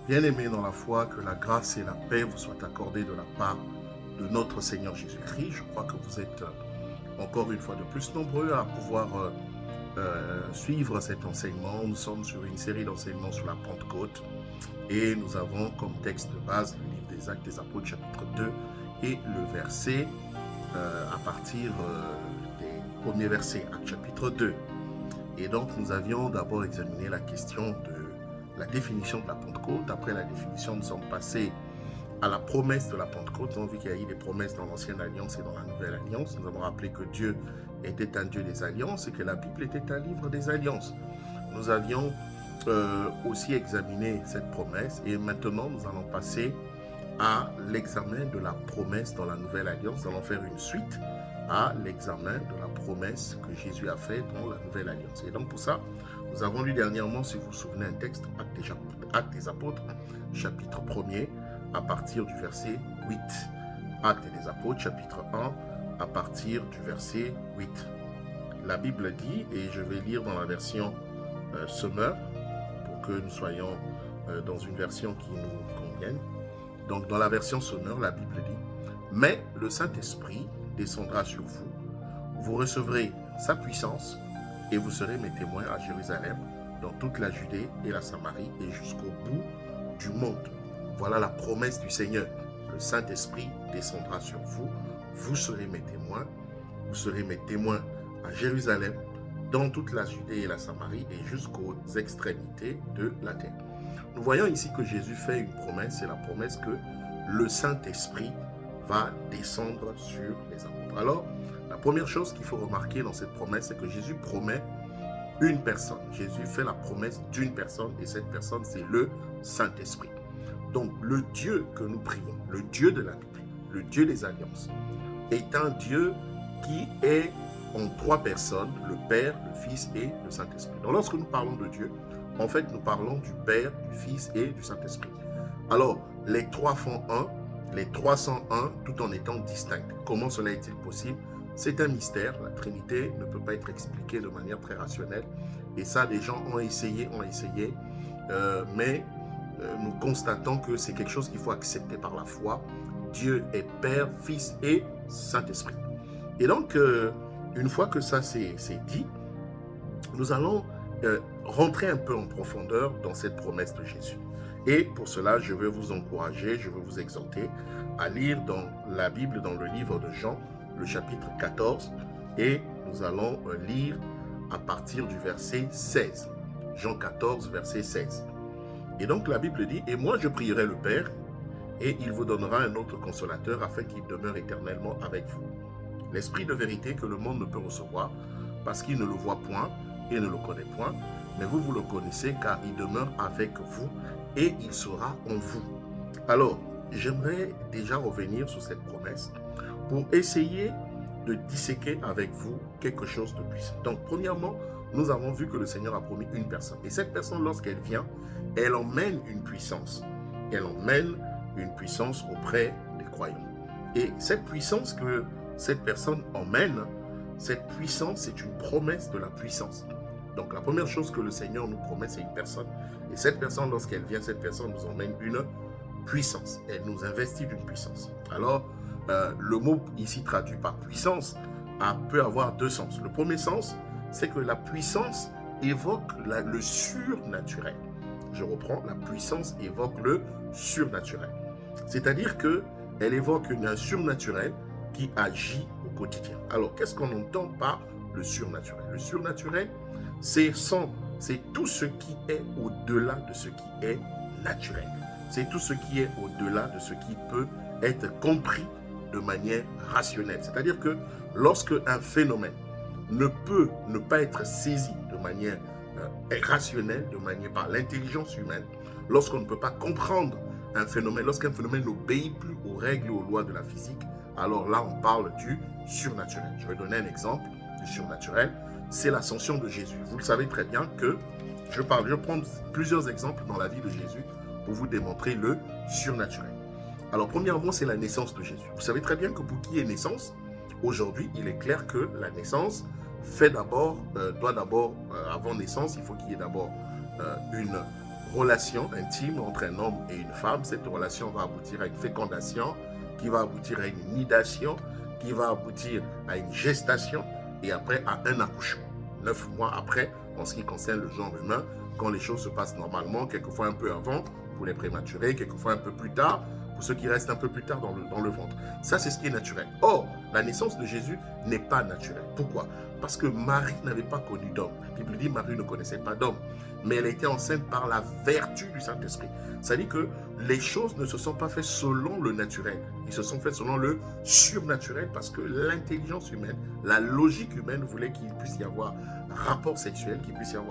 Bien-aimés dans la foi, que la grâce et la paix vous soient accordées de la part de notre Seigneur Jésus-Christ. Je crois que vous êtes encore une fois de plus nombreux à pouvoir suivre cet enseignement. Nous sommes sur une série d'enseignements sur la Pentecôte et nous avons comme texte de base le livre des Actes des Apôtres chapitre 2 et le verset à partir des premiers versets, Actes chapitre 2. Et donc nous avions d'abord examiné la question de la définition de la Pentecôte. Après la définition, nous sommes passés à la promesse de la Pentecôte. Nous avons vu qu'il y a eu des promesses dans l'Ancienne Alliance et dans la Nouvelle Alliance. Nous avons rappelé que Dieu était un Dieu des alliances et que la Bible était un livre des alliances. Nous avions aussi examiné cette promesse et maintenant nous allons passer à l'examen de la promesse dans la Nouvelle Alliance. Nous allons faire une suite à l'examen de la promesse que Jésus a faite dans la Nouvelle Alliance. Et donc pour ça, nous avons lu dernièrement, si vous vous souvenez, un texte, Actes des Apôtres, chapitre 1er, à partir du verset 8. Actes des Apôtres, chapitre 1, à partir du verset 8. La Bible dit, et je vais lire dans la version Sommer, pour que nous soyons dans une version qui nous convienne. Donc dans la version Sommer, la Bible dit, « Mais le Saint-Esprit descendra sur vous, vous recevrez sa puissance, et vous serez mes témoins à Jérusalem, dans toute la Judée et la Samarie, et jusqu'au bout du monde. » Voilà la promesse du Seigneur. Le Saint-Esprit descendra sur vous, vous serez mes témoins à Jérusalem, dans toute la Judée et la Samarie, et jusqu'aux extrémités de la terre. Nous voyons ici que Jésus fait une promesse, c'est la promesse que le Saint-Esprit va descendre sur les apôtres. Alors, la première chose qu'il faut remarquer dans cette promesse, c'est que Jésus promet une personne. Jésus fait la promesse d'une personne et cette personne, c'est le Saint-Esprit. Donc, le Dieu que nous prions, le Dieu de la Bible, le Dieu des alliances, est un Dieu qui est en trois personnes, le Père, le Fils et le Saint-Esprit. Donc, lorsque nous parlons de Dieu, en fait, nous parlons du Père, du Fils et du Saint-Esprit. Alors, les trois font un, les trois sont un, tout en étant distincts. Comment cela est-il possible? C'est un mystère. La Trinité ne peut pas être expliquée de manière très rationnelle. Et ça, les gens ont essayé, mais nous constatons que c'est quelque chose qu'il faut accepter par la foi. Dieu est Père, Fils et Saint-Esprit. Et donc, une fois que ça c'est dit, nous allons rentrer un peu en profondeur dans cette promesse de Jésus. Et pour cela, je veux vous encourager, je veux vous exhorter à lire dans la Bible, dans le livre de Jean, le chapitre 14, et nous allons lire à partir du verset 16. Jean 14, verset 16. Et donc la Bible dit, « Et moi je prierai le Père, et il vous donnera un autre consolateur afin qu'il demeure éternellement avec vous. L'Esprit de vérité que le monde ne peut recevoir, parce qu'il ne le voit point et ne le connaît point, mais vous, vous le connaissez car il demeure avec vous et il sera en vous. » Alors, j'aimerais déjà revenir sur cette promesse pour essayer de disséquer avec vous quelque chose de puissant. Donc, premièrement, nous avons vu que le Seigneur a promis une personne. Et cette personne, lorsqu'elle vient, elle emmène une puissance. Elle emmène une puissance auprès des croyants. Et cette puissance que cette personne emmène, cette puissance, c'est une promesse de la puissance. Donc, la première chose que le Seigneur nous promet, c'est une personne. Et cette personne, lorsqu'elle vient, cette personne nous emmène une puissance. Elle nous investit d'une puissance. Alors, le mot ici traduit par puissance peut avoir deux sens. Le premier sens, c'est que la puissance évoque le surnaturel. Je reprends, la puissance évoque le surnaturel. C'est-à-dire qu'elle évoque un surnaturel qui agit au quotidien. Alors, qu'est-ce qu'on entend par le surnaturel? Le surnaturel, c'est tout ce qui est au-delà de ce qui est naturel. C'est tout ce qui est au-delà de ce qui peut être compris de manière rationnelle. C'est-à-dire que lorsque un phénomène ne peut ne pas être saisi de manière rationnelle, de manière par l'intelligence humaine, lorsqu'on ne peut pas comprendre un phénomène, lorsqu'un phénomène n'obéit plus aux règles et aux lois de la physique, alors là on parle du surnaturel. Je vais donner un exemple du surnaturel, c'est l'ascension de Jésus. Vous le savez très bien que je prends plusieurs exemples dans la vie de Jésus pour vous démontrer le surnaturel. Alors premièrement, c'est la naissance de Jésus. Vous savez très bien que pour qui est naissance, aujourd'hui, il est clair que la naissance doit d'abord, avant naissance, il faut qu'il y ait d'abord une relation intime entre un homme et une femme. Cette relation va aboutir à une fécondation, qui va aboutir à une nidation, qui va aboutir à une gestation et après à un accouchement. 9 mois après, en ce qui concerne le genre humain, quand les choses se passent normalement, quelquefois un peu avant pour les prématurés, quelquefois un peu plus tard pour ceux qui restent un peu plus tard dans le ventre. Ça, c'est ce qui est naturel. Or, la naissance de Jésus n'est pas naturelle. Pourquoi? Parce que Marie n'avait pas connu d'homme. La Bible dit que Marie ne connaissait pas d'homme, mais elle était enceinte par la vertu du Saint-Esprit. Ça dit que les choses ne se sont pas faites selon le naturel. Ils se sont faites selon le surnaturel parce que l'intelligence humaine, la logique humaine voulait qu'il puisse y avoir rapport sexuel, qu'il puisse y avoir